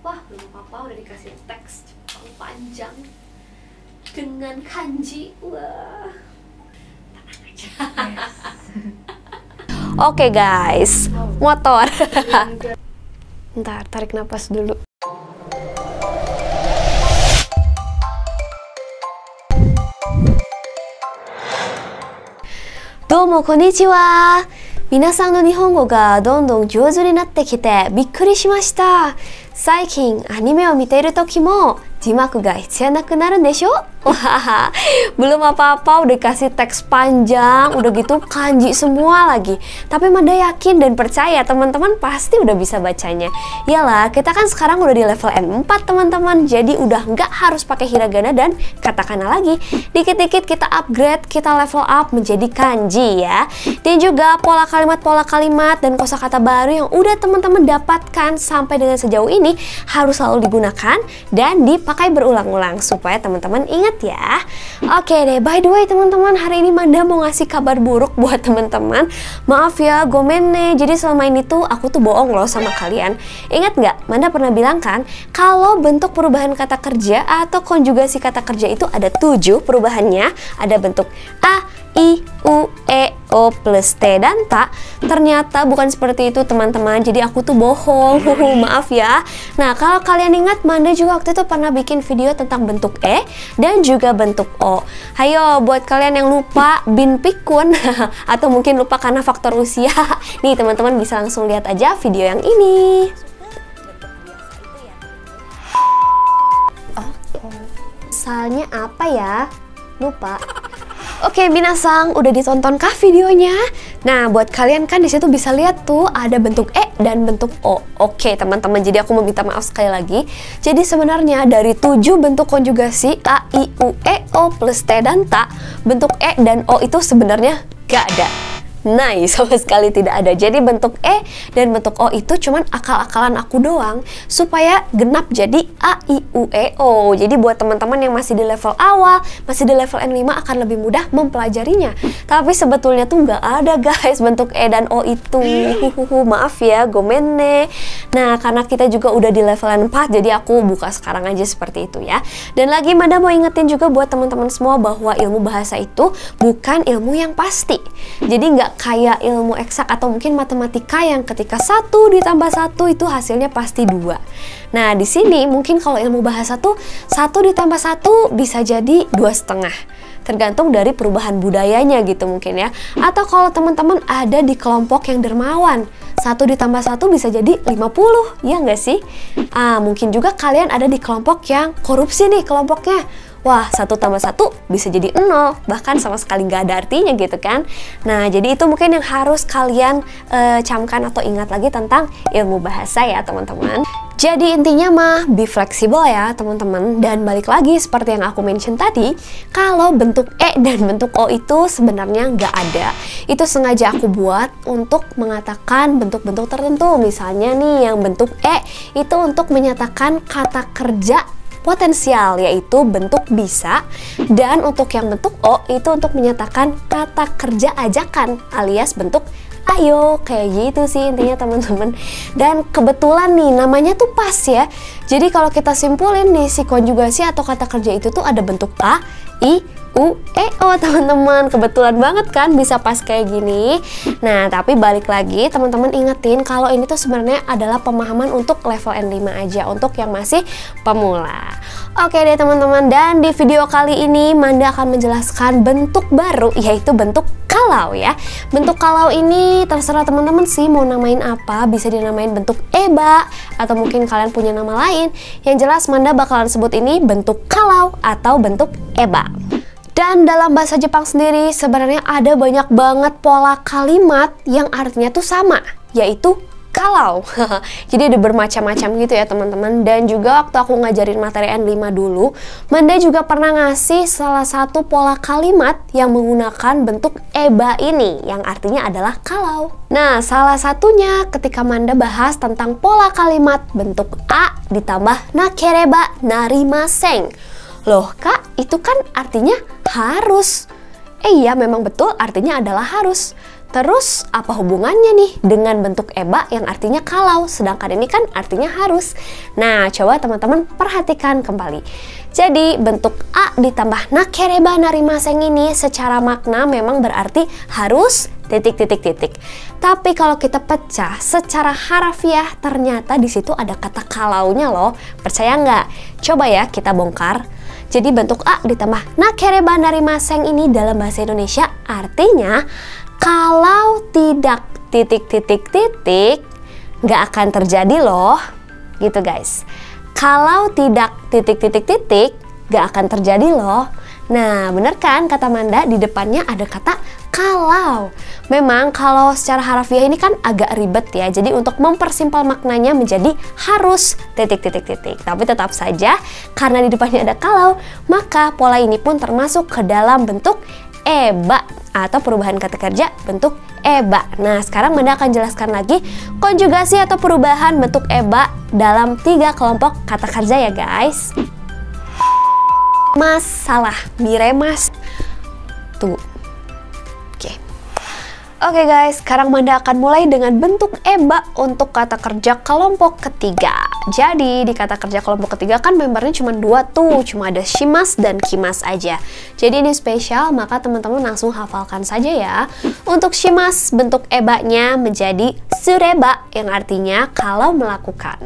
Wah, belum apa-apa udah dikasih teks panjang dengan kanji. Wah, tenang aja. Oke guys, motor. Ntar tarik napas dulu. Domo konnichiwa. 皆さんの日本語がどんどん上手になってきてびっくりしました。最近アニメを見ている時も字幕が必要なくなるんでしょ? Wah, belum apa-apa udah kasih teks panjang, udah gitu kanji semua lagi. Tapi Manda yakin dan percaya teman-teman pasti udah bisa bacanya. Iyalah, kita kan sekarang udah di level N4 teman-teman, jadi udah nggak harus pakai hiragana dan katakana lagi. Dikit-dikit kita upgrade, kita level up menjadi kanji ya. Dan juga pola kalimat dan kosakata baru yang udah teman-teman dapatkan sampai dengan sejauh ini harus selalu digunakan dan dipakai berulang-ulang supaya teman-teman ingat ya. Oke deh, by the way teman-teman, hari ini Manda mau ngasih kabar buruk buat teman-teman. Maaf ya, gomen nih. Jadi selama ini tuh aku tuh bohong loh sama kalian. Ingat nggak? Manda pernah bilang kan kalau bentuk perubahan kata kerja atau konjugasi kata kerja itu ada 7 perubahannya. Ada bentuk A, I, U, E, O plus T dan Ta. Ternyata bukan seperti itu teman-teman. Jadi aku tuh bohong. Maaf ya. Nah, kalau kalian ingat, Manda juga waktu itu pernah bikin video tentang bentuk E dan juga bentuk O. Hayo, buat kalian yang lupa bin pikun atau mungkin lupa karena faktor usia, nih teman-teman bisa langsung lihat aja video yang ini. Misalnya apa ya? Lupa. Oke, minasang, udah ditontonkah videonya? Nah, buat kalian kan di situ bisa lihat tuh ada bentuk E dan bentuk O. Oke, teman-teman, jadi aku meminta maaf sekali lagi. Jadi sebenarnya dari 7 bentuk konjugasi A, I, U, E, O plus T dan Ta, bentuk E dan O itu sebenarnya gak ada. Nah, sama sekali tidak ada. Jadi bentuk E dan bentuk O itu cuman akal-akalan aku doang supaya genap jadi A, I, U, E, O. Jadi buat teman-teman yang masih di level awal, masih di level N5 akan lebih mudah mempelajarinya. Tapi sebetulnya tuh nggak ada guys bentuk E dan O itu. Maaf ya, gomenne. Nah, karena kita juga udah di level N4, jadi aku buka sekarang aja seperti itu ya. Dan lagi Manda mau ingetin juga buat teman-teman semua bahwa ilmu bahasa itu bukan ilmu yang pasti. Jadi nggak kayak ilmu eksak atau mungkin matematika yang ketika 1 ditambah 1 itu hasilnya pasti 2. Nah, di sini mungkin kalau ilmu bahasa tuh 1 ditambah 1 bisa jadi 2,5. Tergantung dari perubahan budayanya gitu mungkin ya. Atau kalau teman-teman ada di kelompok yang dermawan, 1 ditambah 1 bisa jadi 50, ya nggak sih? Mungkin juga kalian ada di kelompok yang korupsi nih kelompoknya. Wah, 1 tambah 1 bisa jadi 0, bahkan sama sekali nggak ada artinya gitu kan. Nah, jadi itu mungkin yang harus kalian camkan atau ingat lagi tentang ilmu bahasa ya teman-teman. Jadi intinya mah be fleksibel ya teman-teman. Dan balik lagi seperti yang aku mention tadi, kalau bentuk E dan bentuk O itu sebenarnya nggak ada. Itu sengaja aku buat untuk mengatakan bentuk-bentuk tertentu. Misalnya nih yang bentuk E itu untuk menyatakan kata kerja potensial, yaitu bentuk bisa, dan untuk yang bentuk O itu untuk menyatakan kata kerja ajakan alias bentuk ayo, kayak gitu sih intinya teman-teman. Dan kebetulan nih namanya tuh pas ya. Jadi kalau kita simpulin nih si konjugasi atau kata kerja itu tuh ada bentuk A, I, U, E, O teman-teman. Kebetulan banget kan bisa pas kayak gini. Nah, tapi balik lagi teman-teman ingetin kalau ini tuh sebenarnya adalah pemahaman untuk level N5 aja, untuk yang masih pemula. Oke deh teman-teman, dan di video kali ini Manda akan menjelaskan bentuk baru, yaitu bentuk kalau ya. Bentuk kalau ini terserah teman-teman sih mau namain apa, bisa dinamain bentuk eba atau mungkin kalian punya nama lain. Yang jelas Manda bakalan sebut ini bentuk kalau atau bentuk eba. Dan dalam bahasa Jepang sendiri sebenarnya ada banyak banget pola kalimat yang artinya tuh sama, yaitu kalau. Jadi ada bermacam-macam gitu ya teman-teman. Dan juga waktu aku ngajarin materi N5 dulu, Manda juga pernah ngasih salah satu pola kalimat yang menggunakan bentuk eba ini, yang artinya adalah kalau. Nah, salah satunya ketika Manda bahas tentang pola kalimat bentuk A ditambah nakereba narimasen. Loh kak, itu kan artinya harus. Iya, memang betul artinya adalah harus. Terus apa hubungannya nih dengan bentuk eba yang artinya kalau, sedangkan ini kan artinya harus? Nah, coba teman-teman perhatikan kembali. Jadi bentuk a ditambah nakereba narimaseng ini secara makna memang berarti harus ... Tapi kalau kita pecah secara harafiah ternyata di situ ada kata kalaunya loh. Percaya nggak? Coba ya kita bongkar. Jadi bentuk a ditambah nakereba narimaseng ini dalam bahasa Indonesia artinya kalau tidak ... nggak akan terjadi loh. Gitu guys. Kalau tidak ... nggak akan terjadi loh. Nah, bener kan kata Manda, di depannya ada kata kalau. Memang kalau secara harafiah ini kan agak ribet ya. Jadi untuk mempersimpel maknanya menjadi harus ... Tapi tetap saja karena di depannya ada kalau, maka pola ini pun termasuk ke dalam bentuk eba atau perubahan kata kerja bentuk eba. Nah, sekarang Manda akan jelaskan lagi konjugasi atau perubahan bentuk eba dalam 3 kelompok kata kerja ya guys. Masalah, miremas. Tuh. Oke guys, sekarang Manda akan mulai dengan bentuk eba untuk kata kerja kelompok ketiga. Jadi di kata kerja kelompok ketiga kan membernya cuma 2 tuh, cuma ada shimas dan kimas aja. Jadi ini spesial, maka teman-teman langsung hafalkan saja ya. Untuk shimas, bentuk ebanya menjadi sureba yang artinya kalau melakukan.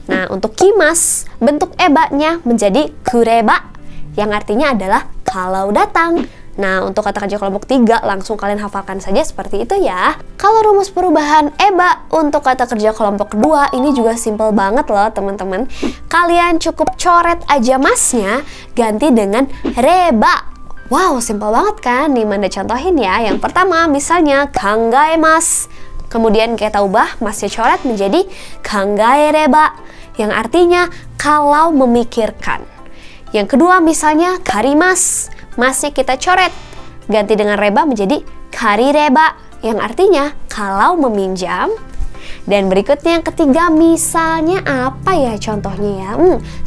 Nah, untuk kimas, bentuk ebanya menjadi kureba yang artinya adalah kalau datang. Nah, untuk kata kerja kelompok 3 langsung kalian hafalkan saja seperti itu ya. Kalau rumus perubahan eba untuk kata kerja kelompok kedua ini juga simple banget loh teman-teman. Kalian cukup coret aja masnya, ganti dengan reba. Wow, simple banget kan? Nih Manda contohin ya. Yang pertama misalnya kangaemas. Kemudian kita ubah masnya coret menjadi kangaereba yang artinya kalau memikirkan. Yang kedua misalnya karimas, masih kita coret ganti dengan reba menjadi karireba yang artinya kalau meminjam. Dan berikutnya yang ketiga misalnya apa ya contohnya ya,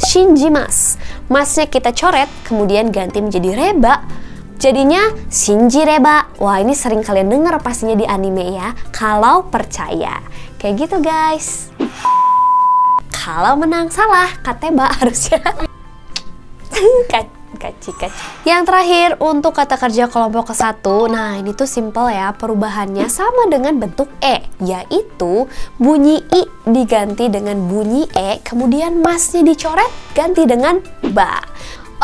shinjimas, masnya kita coret kemudian ganti menjadi reba jadinya shinjireba. Wah, ini sering kalian dengar pastinya di anime ya, kalau percaya kayak gitu guys. Kalau menang salah kateba harusnya. Kaci. Yang terakhir untuk kata kerja kelompok ke-1, nah ini tuh simple ya, perubahannya sama dengan bentuk e, yaitu bunyi i diganti dengan bunyi e, kemudian masnya dicoret ganti dengan ba.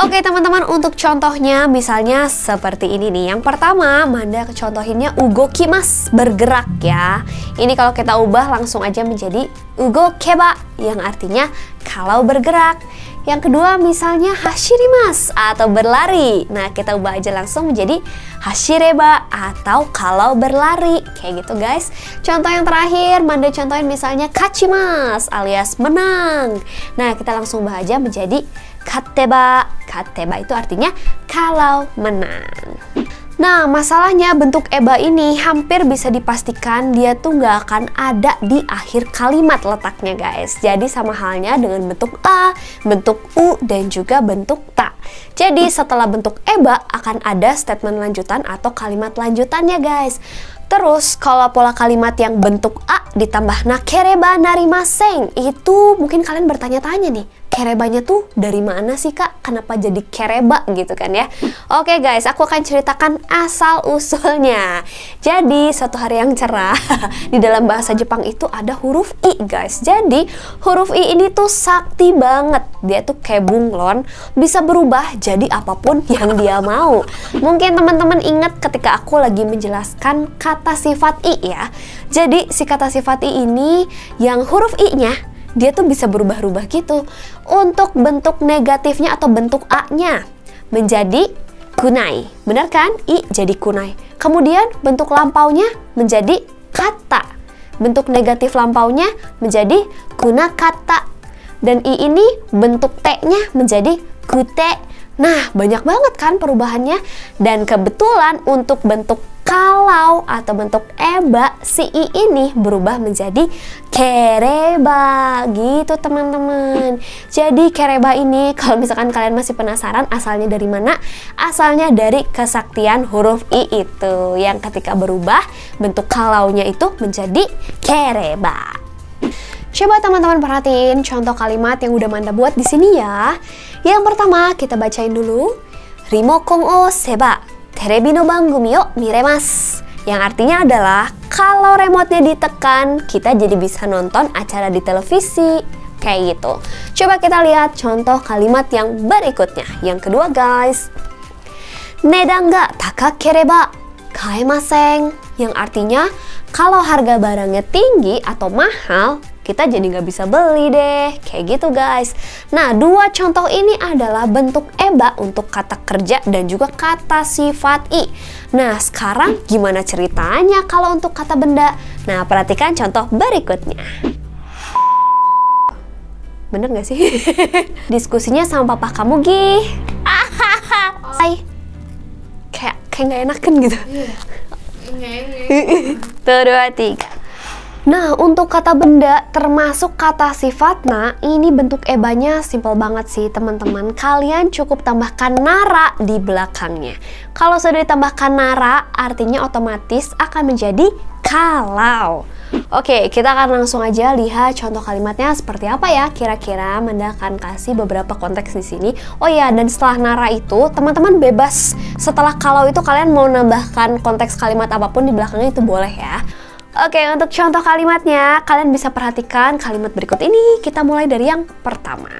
Oke teman-teman, untuk contohnya misalnya seperti ini nih. Yang pertama Manda contohinnya ugokimas, bergerak ya. Ini kalau kita ubah langsung aja menjadi ugokeba yang artinya kalau bergerak. Yang kedua misalnya hashirimas atau berlari. Nah, kita ubah aja langsung menjadi hashireba atau kalau berlari. Kayak gitu guys. Contoh yang terakhir Manda contohin misalnya kachimas alias menang. Nah, kita langsung ubah aja menjadi kateba. Kateba itu artinya kalau menang. Nah, masalahnya bentuk eba ini hampir bisa dipastikan dia tuh nggak akan ada di akhir kalimat letaknya guys. Jadi sama halnya dengan bentuk a, bentuk u, dan juga bentuk ta. Jadi setelah bentuk eba akan ada statement lanjutan atau kalimat lanjutannya guys. Terus kalau pola kalimat yang bentuk a ditambah nakereba narimaseng, itu mungkin kalian bertanya-tanya nih, kerebanya tuh dari mana sih kak? Kenapa jadi kereba gitu kan ya? Oke guys, aku akan ceritakan asal usulnya. Jadi suatu hari yang cerah di dalam bahasa Jepang itu ada huruf i guys. Jadi huruf i ini tuh sakti banget. Dia tuh kayak bunglon, bisa berubah jadi apapun yang dia mau. Mungkin teman-teman ingat ketika aku lagi menjelaskan kata sifat i ya. Jadi si kata sifat i ini yang huruf i-nya dia tuh bisa berubah-ubah gitu. Untuk bentuk negatifnya atau bentuk a-nya menjadi kunai, bener kan? I jadi kunai. Kemudian bentuk lampaunya menjadi kata. Bentuk negatif lampaunya menjadi kuna kata. Dan i ini bentuk t-nya menjadi kute. Nah, banyak banget kan perubahannya. Dan kebetulan untuk bentuk kalau atau bentuk eba, si i ini berubah menjadi kereba gitu teman-teman. Jadi kereba ini kalau misalkan kalian masih penasaran asalnya dari mana, asalnya dari kesaktian huruf i itu yang ketika berubah bentuk kalaunya itu menjadi kereba. Coba teman-teman perhatiin contoh kalimat yang udah Manda buat di sini ya. Yang pertama kita bacain dulu. Rimokon o seba terebi no bangumi o miremas. Yang artinya adalah kalau remote-nya ditekan, kita jadi bisa nonton acara di televisi. Kayak gitu. Coba kita lihat contoh kalimat yang berikutnya. Yang kedua guys. Nedan ga takakereba kaemasen. Yang artinya kalau harga barangnya tinggi atau mahal, kita jadi nggak bisa beli deh, kayak gitu guys. Nah, dua contoh ini adalah bentuk eba untuk kata kerja dan juga kata sifat i. Nah, sekarang gimana ceritanya kalau untuk kata benda? Nah, perhatikan contoh berikutnya. Bener nggak sih? Diskusinya sama papa kamu, Gi. Hai. Kayak nggak enakan gitu. Tuh, 2, 3. Nah, untuk kata benda termasuk kata sifatna, ini bentuk ebanya simple banget sih teman-teman. Kalian cukup tambahkan nara di belakangnya. Kalau sudah ditambahkan nara, artinya otomatis akan menjadi kalau. Oke, kita akan langsung aja lihat contoh kalimatnya seperti apa ya. Kira-kira Manda akan kasih beberapa konteks di sini. Oh ya, dan setelah nara itu, teman-teman bebas. Setelah kalau itu kalian mau nambahkan konteks kalimat apapun di belakangnya itu boleh ya. Oke, untuk contoh kalimatnya, kalian bisa perhatikan kalimat berikut ini. Kita mulai dari yang pertama.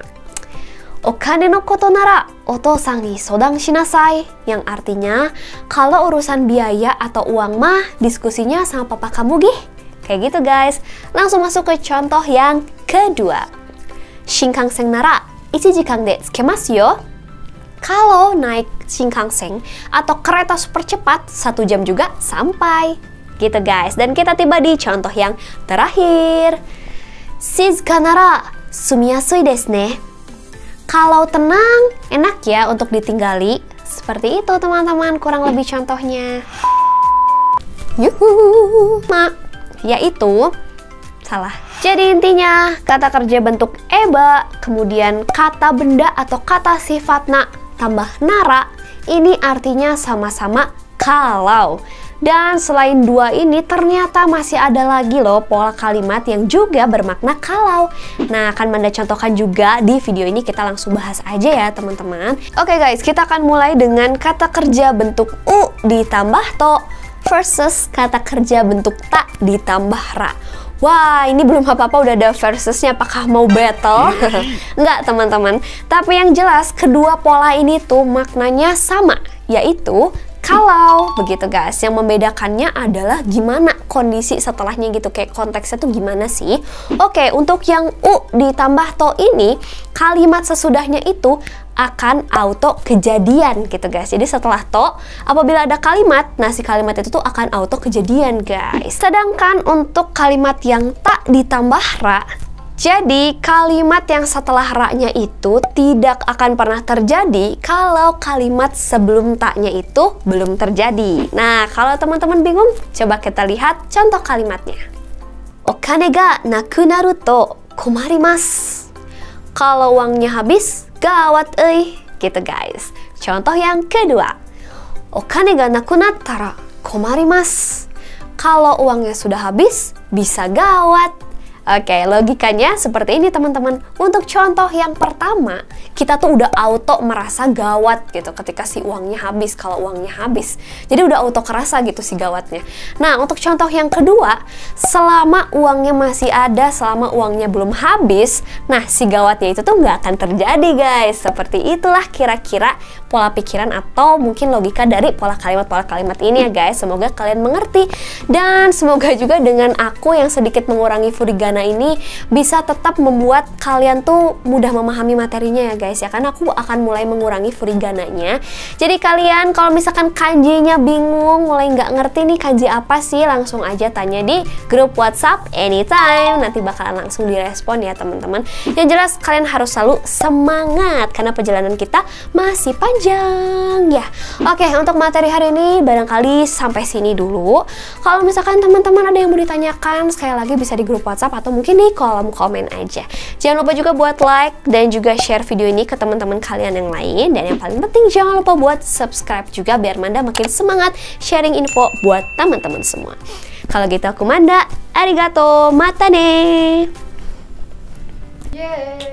Okane no koto nara otousan ni sodang shinasai. Yang artinya, kalau urusan biaya atau uang mah, diskusinya sama papa kamu gih. Kayak gitu guys. Langsung masuk ke contoh yang kedua. Shinkansen nara 1 jikan de tsukemasu yo. Kalau naik Shinkansen atau kereta super cepat, 1 jam juga sampai. Gitu guys, dan kita tiba di contoh yang terakhir. Shizuka nara sumiyasui desu ne. Kalau tenang, enak ya untuk ditinggali. Seperti itu teman-teman, kurang lebih contohnya. Yuhu, yaitu salah. Jadi intinya, kata kerja bentuk eba, kemudian kata benda atau kata sifatna tambah nara, ini artinya sama-sama kalau. Dan selain dua ini ternyata masih ada lagi loh pola kalimat yang juga bermakna kalau. Nah, akan Manda contohkan juga di video ini, kita langsung bahas aja ya teman-teman. Oke guys, kita akan mulai dengan kata kerja bentuk u ditambah to versus kata kerja bentuk ta ditambah ra. Wah, ini belum apa-apa udah ada versusnya, apakah mau battle? Enggak teman-teman, tapi yang jelas kedua pola ini tuh maknanya sama, yaitu kalau, begitu guys. Yang membedakannya adalah gimana kondisi setelahnya gitu, kayak konteksnya tuh gimana sih. Oke, untuk yang u ditambah to ini, kalimat sesudahnya itu akan auto kejadian gitu guys. Jadi setelah to, apabila ada kalimat, nah si kalimat itu tuh akan auto kejadian guys. Sedangkan untuk kalimat yang tak ditambah ra, jadi kalimat yang setelah ra-nya itu tidak akan pernah terjadi kalau kalimat sebelum taknya itu belum terjadi. Nah, kalau teman-teman bingung, coba kita lihat contoh kalimatnya. Okane ga nakunaru to komarimasu. Kalau uangnya habis, gawat euy. Gitu guys. Contoh yang kedua. Okane ga nakunattara komarimasu. Kalau uangnya sudah habis, bisa gawat. Oke, logikanya seperti ini teman-teman. Untuk contoh yang pertama, kita tuh udah auto merasa gawat gitu ketika si uangnya habis, kalau uangnya habis. Jadi udah auto kerasa gitu si gawatnya. Nah, untuk contoh yang kedua, selama uangnya masih ada, selama uangnya belum habis, nah si gawatnya itu tuh nggak akan terjadi guys. Seperti itulah kira-kira pola pikiran atau mungkin logika dari pola kalimat ini ya guys. Semoga kalian mengerti. Dan semoga juga dengan aku yang sedikit mengurangi furigana furigana ini bisa tetap membuat kalian tuh mudah memahami materinya ya guys ya, karena aku akan mulai mengurangi furigananya. Jadi kalian kalau misalkan kanjinya bingung, mulai nggak ngerti nih kanji apa sih, langsung aja tanya di grup WhatsApp anytime, nanti bakalan langsung direspon ya teman-teman. Yang jelas kalian harus selalu semangat karena perjalanan kita masih panjang ya. Oke, untuk materi hari ini barangkali sampai sini dulu. Kalau misalkan teman-teman ada yang mau ditanyakan, sekali lagi bisa di grup WhatsApp atau mungkin di kolom komen aja. Jangan lupa juga buat like dan juga share video ini ke teman-teman kalian yang lain, dan yang paling penting jangan lupa buat subscribe juga biar Manda makin semangat sharing info buat teman-teman semua. Kalau gitu aku Manda, arigato, matane. Yeay.